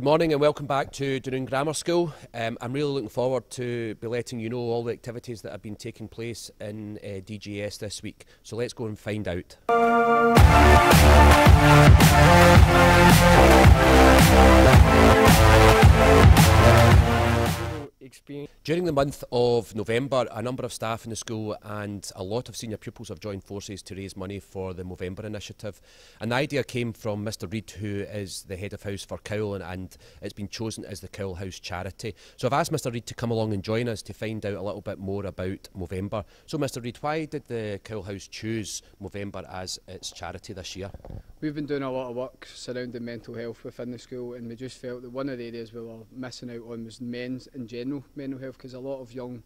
morning and welcome back to Dunoon Grammar School. I'm really looking forward to be letting you know all the activities that have been taking place in DGS this week. So let's go and find out. During the month of November, a number of staff in the school and a lot of senior pupils have joined forces to raise money for the Movember initiative. And the idea came from Mr Reid, who is the head of house for Cowell, and it's been chosen as the Cowell House charity. So I've asked Mr Reid to come along and join us to find out a little bit more about Movember. So Mr Reid, why did the Cowell House choose Movember as its charity this year? We've been doing a lot of work surrounding mental health within the school, and we just felt that one of the areas we were missing out on was men's in general mental health, because a lot of young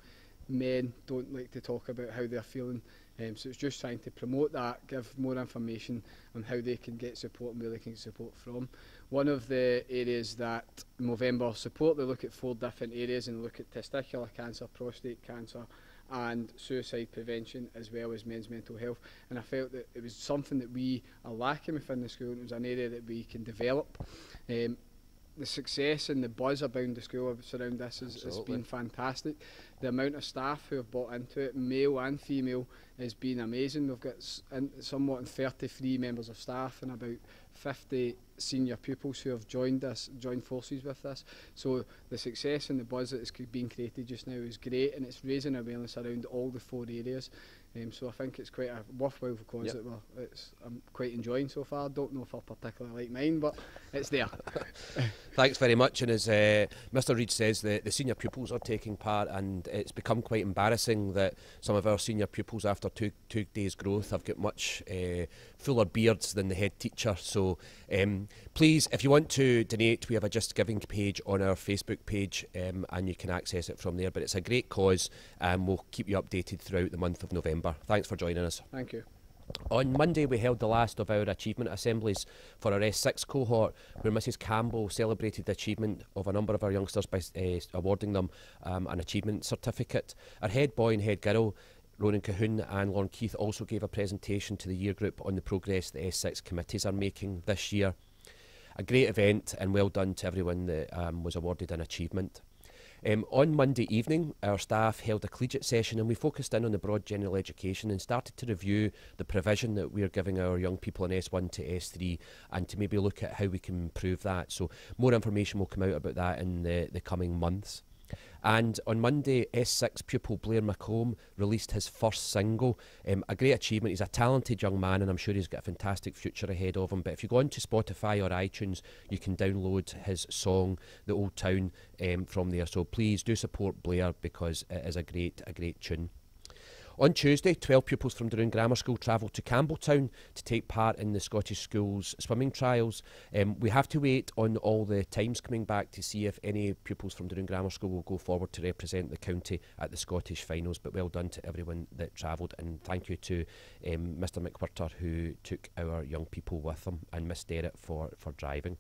men don't like to talk about how they're feeling. So it's just trying to promote that, give more information on how they can get support and where they can get support from. One of the areas that Movember support, they look at 4 different areas and look at testicular cancer, prostate cancer and suicide prevention, as well as men's mental health. And I felt that it was something that we are lacking within the school, and it was an area that we can develop. The success and the buzz around the school surround this has been fantastic. The amount of staff who have bought into it, male and female, has been amazing. We've got somewhat 33 members of staff and about 50 senior pupils who have joined forces with this. So the success and the buzz that is being created just now is great, and it's raising awareness around all the 4 areas. So I think it's quite a worthwhile concept. Yep. I'm quite enjoying so far. I don't know if I particularly like mine, but it's there. Thanks very much. And as Mr Reid says, the senior pupils are taking part, and it's become quite embarrassing that some of our senior pupils, after two days' growth, have got much fuller beards than the head teacher. So please, if you want to donate, we have a Just Giving page on our Facebook page, and you can access it from there. But it's a great cause, and we'll keep you updated throughout the month of November. Thanks for joining us. Thank you. On Monday, we held the last of our achievement assemblies for our S6 cohort, where Mrs Campbell celebrated the achievement of a number of our youngsters by awarding them an achievement certificate. Our head boy and head girl, Ronan Cahoon and Lauren Keith, also gave a presentation to the year group on the progress the S6 committees are making this year. A great event, and well done to everyone that was awarded an achievement. On Monday evening, our staff held a collegiate session, and we focused in on the broad general education and started to review the provision that we are giving our young people in S1 to S3, and to maybe look at how we can improve that. So more information will come out about that in the coming months. And on Monday, S6 pupil Blair Macombe released his first single. A great achievement. He's a talented young man, and I'm sure he's got a fantastic future ahead of him. But if you go onto Spotify or iTunes, you can download his song, The Old Town, from there. So please do support Blair, because it is a great tune. On Tuesday, 12 pupils from Dunoon Grammar School travelled to Campbelltown to take part in the Scottish Schools swimming trials. We have to wait on all the times coming back to see if any pupils from Dunoon Grammar School will go forward to represent the county at the Scottish finals. But well done to everyone that travelled, and thank you to Mr McWhirter, who took our young people with him, and Miss Derritt for driving.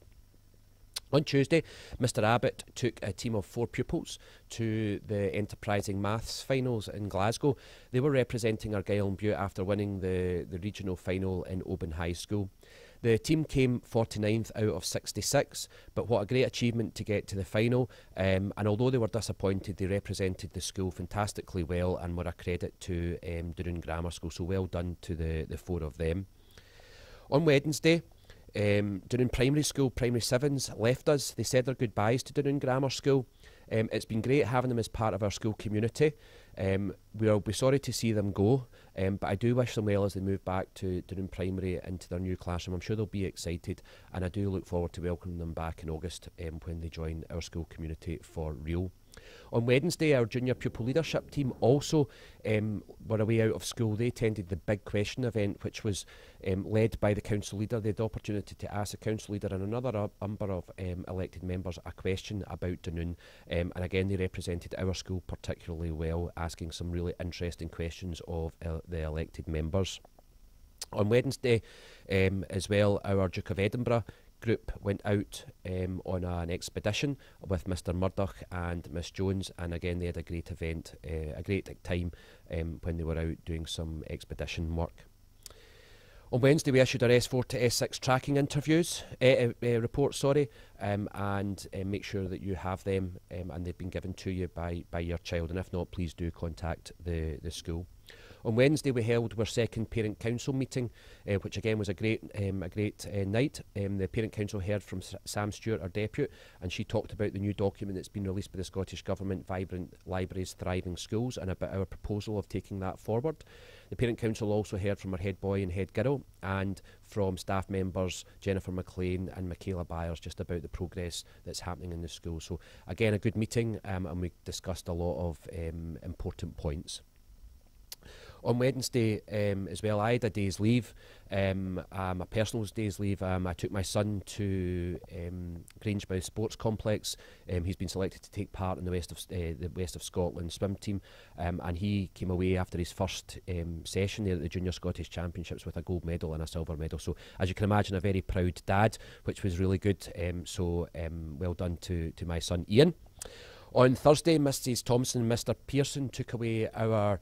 On Tuesday, Mr Abbott took a team of 4 pupils to the Enterprising Maths finals in Glasgow. They were representing Argyll and Bute after winning the regional final in Oban High School. The team came 49th out of 66, but what a great achievement to get to the final. And although they were disappointed, they represented the school fantastically well and were a credit to Dunoon Grammar School. So well done to the 4 of them. On Wednesday, Dunoon Primary School Primary 7s left us. They said their goodbyes to Dunoon Grammar School. It's been great having them as part of our school community. We'll be sorry to see them go, but I do wish them well as they move back to Dunoon Primary into their new classroom. I'm sure they'll be excited, and I do look forward to welcoming them back in August when they join our school community for real. On Wednesday, our junior pupil leadership team also were away out of school. They attended the Big Question event, which was led by the council leader. They had the opportunity to ask the council leader and another number of elected members a question about Dunoon, and again they represented our school particularly well, asking some really interesting questions of the elected members. On Wednesday as well, our Duke of Edinburgh group went out on an expedition with Mr Murdoch and Miss Jones, and again they had a great event, a great time when they were out doing some expedition work. On Wednesday, we issued our S4 to S6 tracking interviews reports, and make sure that you have them and they've been given to you by your child. And if not, please do contact the school. On Wednesday, we held our second Parent Council meeting, which again was a great night. The Parent Council heard from Sam Stewart, our deputy, and she talked about the new document that's been released by the Scottish Government, Vibrant Libraries, Thriving Schools, and about our proposal of taking that forward. The Parent Council also heard from our head boy and head girl, and from staff members Jennifer McLean and Michaela Byers, just about the progress that's happening in the school. So again, a good meeting, and we discussed a lot of important points. On Wednesday as well, I had a day's leave, a personal day's leave. I took my son to Grangemouth Sports Complex. He's been selected to take part in the West of Scotland swim team, and he came away after his first session there at the Junior Scottish Championships with a gold medal and a silver medal. So as you can imagine, a very proud dad, which was really good. Well done to my son Ian. On Thursday, Mrs Thompson and Mr Pearson took away our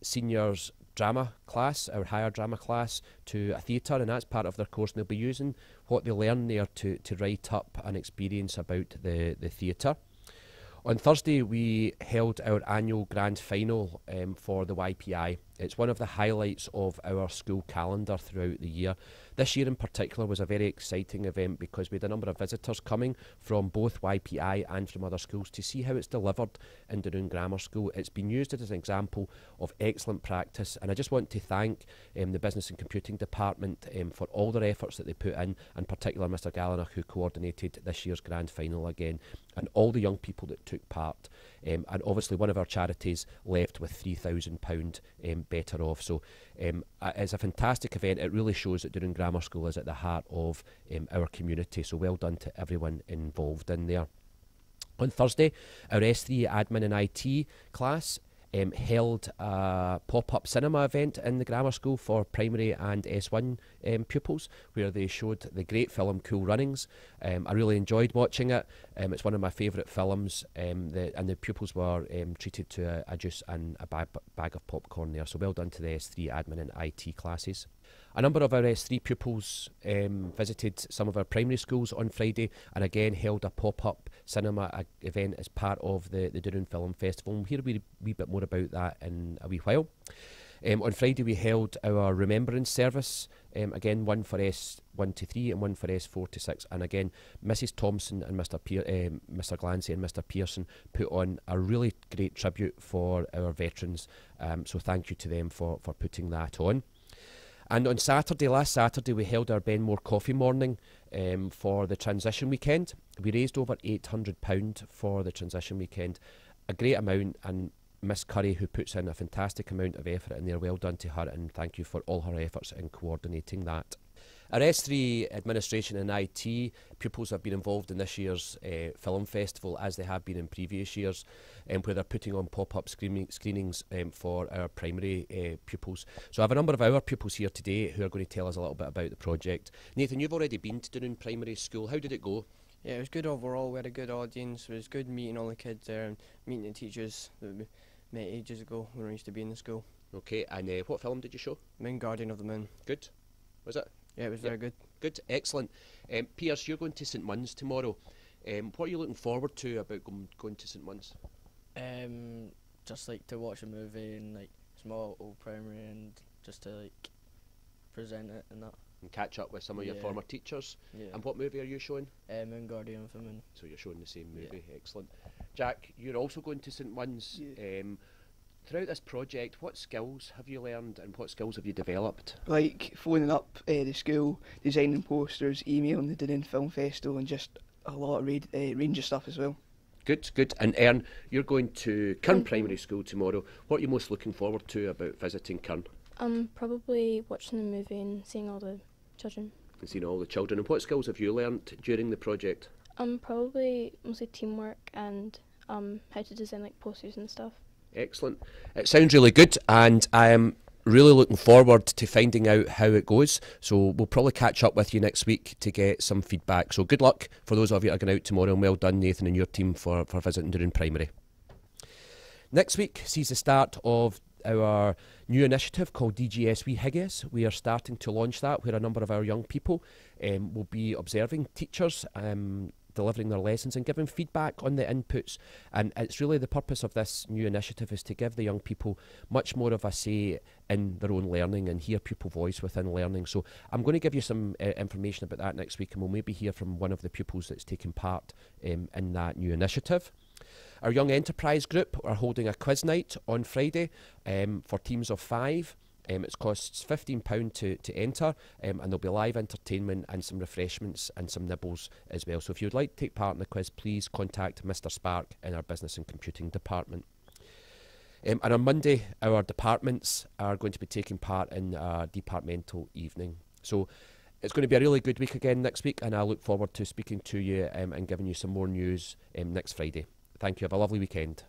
seniors drama class, our higher drama class, to a theatre, and that's part of their course, and they'll be using what they learn there to write up an experience about the theatre. On Thursday, we held our annual grand final for the YPI. It's one of the highlights of our school calendar throughout the year. This year in particular was a very exciting event because we had a number of visitors coming from both YPI and from other schools to see how it's delivered in Dunoon Grammar School. It's been used as an example of excellent practice, and I just want to thank the Business and Computing Department for all their efforts that they put in particular Mr Gallagher, who coordinated this year's grand final again, and all the young people that took part. And obviously one of our charities left with £3,000 better off. So it's a fantastic event. It really shows that Dunoon Grammar School is at the heart of our community. So well done to everyone involved in there. On Thursday, our S3 Admin and IT class held a pop-up cinema event in the grammar school for primary and S1 pupils, where they showed the great film Cool Runnings. I really enjoyed watching it. It's one of my favourite films, and the pupils were treated to a juice and a bag of popcorn there. So well done to the S3 Admin and IT classes. A number of our S3 pupils visited some of our primary schools on Friday, and again held a pop-up cinema event as part of the Dunoon Film Festival. We'll hear a wee bit more about that in a wee while. On Friday we held our remembrance service, again one for S1 to 3 and one for S4 to 6, and again Mrs Thompson and Mr Glancy and Mr Pearson put on a really great tribute for our veterans, so thank you to them for putting that on. And on last Saturday, we held our Benmore Coffee Morning for the transition weekend. We raised over £800 for the transition weekend, a great amount, and Miss Curry, who puts in a fantastic amount of effort in there, well done to her, and thank you for all her efforts in coordinating that. Our S3 administration and IT pupils have been involved in this year's film festival, as they have been in previous years, where they're putting on pop-up screenings for our primary pupils. So I have a number of our pupils here today who are going to tell us a little bit about the project. Nathan, you've already been to Dunoon Primary School. How did it go? Yeah, it was good overall. We had a good audience. It was good meeting all the kids there and meeting the teachers that we met ages ago when we used to be in the school. Okay, and what film did you show? Moon Guardian of the Moon. Good. Was it? Yeah, it was very good. Good, excellent. Piers, you're going to St Mun's tomorrow. What are you looking forward to about going to St Mun's? Just like to watch a movie and like small old primary and just to like present it and that. And catch up with some of your former teachers. Yeah. And what movie are you showing? Moon Guardian of the Moon. So you're showing the same movie, excellent. Jack, you're also going to St Mun's. Yeah. Throughout this project, what skills have you learned and what skills have you developed? Like phoning up the school, designing posters, emailing the Dunoon Film Festival, and just a lot of range of stuff as well. Good, good. And Ern, you're going to Kern Primary School tomorrow. What are you most looking forward to about visiting Kern? Probably watching the movie and seeing all the children. And seeing all the children. And what skills have you learnt during the project? Probably mostly teamwork and how to design like posters and stuff. Excellent. It sounds really good, and I am really looking forward to finding out how it goes. So we'll probably catch up with you next week to get some feedback. So good luck for those of you that are going out tomorrow, and well done, Nathan, and your team for visiting Dunoon Primary. Next week sees the start of our new initiative called DGS We Higgis. We are starting to launch that, where a number of our young people will be observing teachers delivering their lessons and giving feedback on the inputs. And it's really the purpose of this new initiative is to give the young people much more of a say in their own learning and hear pupil voice within learning. So I'm going to give you some information about that next week, and we'll maybe hear from one of the pupils that's taking part in that new initiative. Our Young Enterprise group are holding a quiz night on Friday for teams of 5. It costs £15 to enter, and there'll be live entertainment and some refreshments and some nibbles as well. So if you'd like to take part in the quiz, please contact Mr. Spark in our Business and Computing department. And on Monday, our departments are going to be taking part in a departmental evening. So it's going to be a really good week again next week, and I look forward to speaking to you and giving you some more news next Friday. Thank you. Have a lovely weekend.